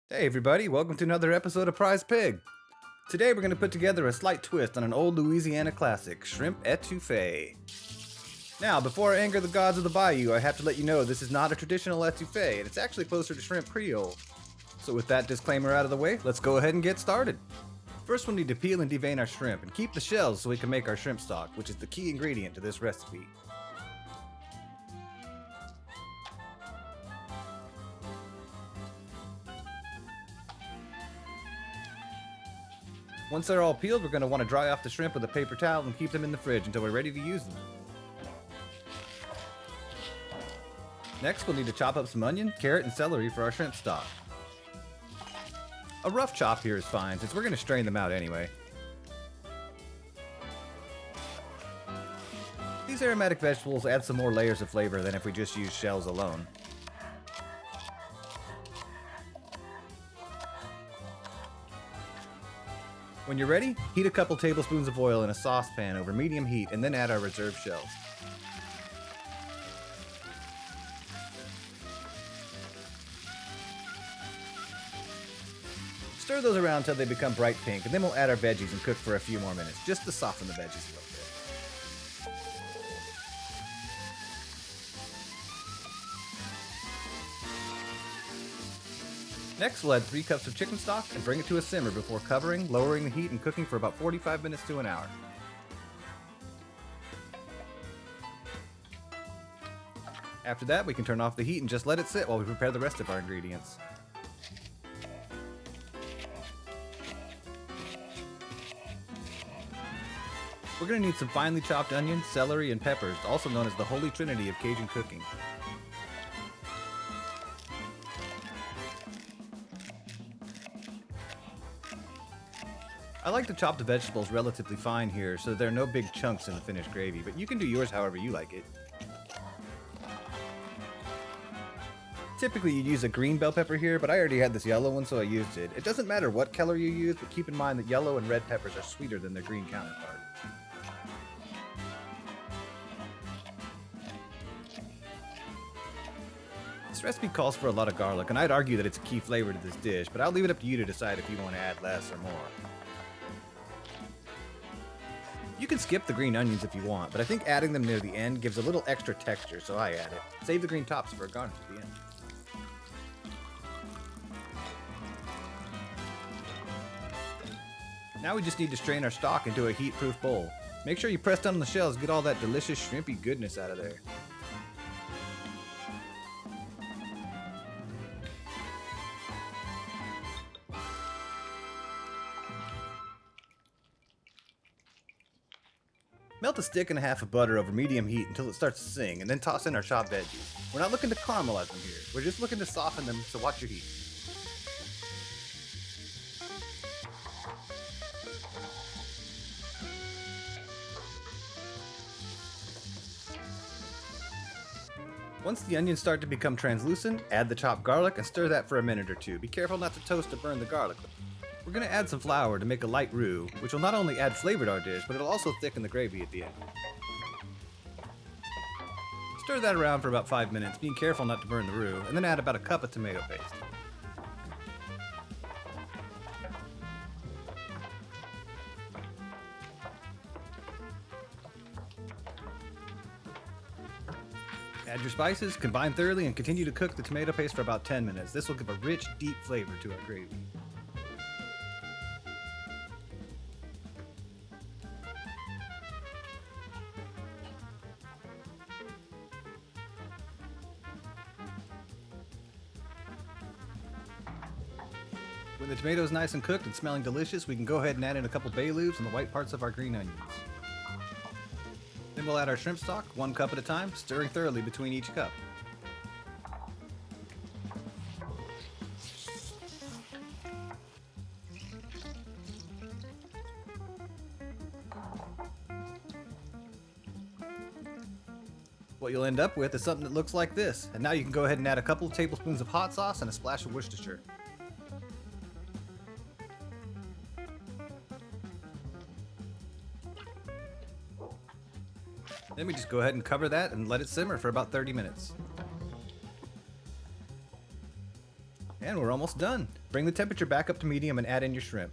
Hey everybody, welcome to another episode of Prize Pig. Today we're going to put together a slight twist on an old Louisiana classic, shrimp etouffee. Now, before I anger the gods of the bayou, I have to let you know this is not a traditional etouffee, and it's actually closer to shrimp Creole. So with that disclaimer out of the way, let's go ahead and get started. First we'll need to peel and devein our shrimp and keep the shells so we can make our shrimp stock, which is the key ingredient to this recipe. Once they're all peeled, we're going to want to dry off the shrimp with a paper towel and keep them in the fridge until we're ready to use them. Next, we'll need to chop up some onion, carrot, and celery for our shrimp stock. A rough chop here is fine, since we're going to strain them out anyway. These aromatic vegetables add some more layers of flavor than if we just use shells alone. When you're ready, heat a couple tablespoons of oil in a saucepan over medium heat and then add our reserved shells. Stir those around until they become bright pink, and then we'll add our veggies and cook for a few more minutes, just to soften the veggies a little bit. Next, we'll add 3 cups of chicken stock and bring it to a simmer before covering, lowering the heat, and cooking for about 45 minutes to an hour. After that, we can turn off the heat and just let it sit while we prepare the rest of our ingredients. We're going to need some finely chopped onions, celery, and peppers, also known as the Holy Trinity of Cajun cooking. I like to chop the vegetables relatively fine here so there are no big chunks in the finished gravy, but you can do yours however you like it. Typically you'd use a green bell pepper here, but I already had this yellow one so I used it. It doesn't matter what color you use, but keep in mind that yellow and red peppers are sweeter than their green counterpart. This recipe calls for a lot of garlic, and I'd argue that it's a key flavor to this dish, but I'll leave it up to you to decide if you want to add less or more. You can skip the green onions if you want, but I think adding them near the end gives a little extra texture, so I add it. Save the green tops for a garnish at the end. Now we just need to strain our stock into a heat-proof bowl. Make sure you press down on the shells to get all that delicious shrimpy goodness out of there. Melt a stick and a half of butter over medium heat until it starts to sing, and then toss in our chopped veggies. We're not looking to caramelize them here, we're just looking to soften them, so watch your heat. Once the onions start to become translucent, add the chopped garlic and stir that for a minute or two. Be careful not to toast or burn the garlic. We're going to add some flour to make a light roux, which will not only add flavor to our dish, but it'll also thicken the gravy at the end. Stir that around for about 5 minutes, being careful not to burn the roux, and then add about a cup of tomato paste. Add your spices, combine thoroughly, and continue to cook the tomato paste for about 10 minutes. This will give a rich, deep flavor to our gravy. When the tomatoes nice and cooked and smelling delicious, we can go ahead and add in a couple bay leaves and the white parts of our green onions. Then we'll add our shrimp stock, 1 cup at a time, stirring thoroughly between each cup. What you'll end up with is something that looks like this, and now you can go ahead and add a couple of tablespoons of hot sauce and a splash of Worcestershire. Then we just go ahead and cover that and let it simmer for about 30 minutes. And we're almost done. Bring the temperature back up to medium and add in your shrimp.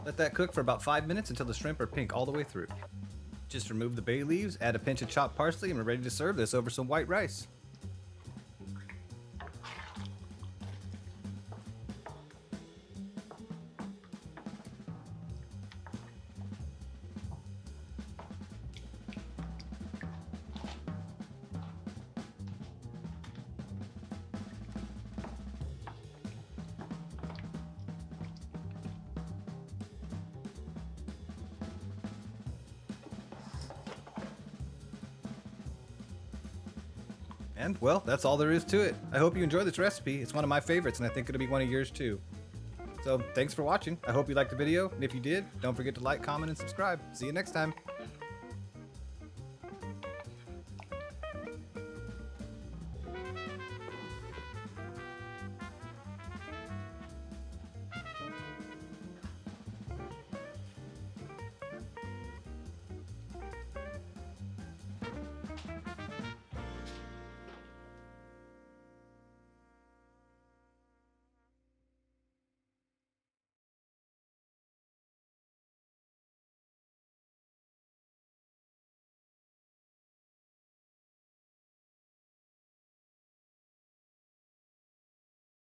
Let that cook for about 5 minutes until the shrimp are pink all the way through. Just remove the bay leaves, add a pinch of chopped parsley, and we're ready to serve this over some white rice. And, well, that's all there is to it. I hope you enjoyed this recipe. It's one of my favorites, and I think it'll be one of yours too. So, thanks for watching. I hope you liked the video, and if you did, don't forget to like, comment, and subscribe. See you next time.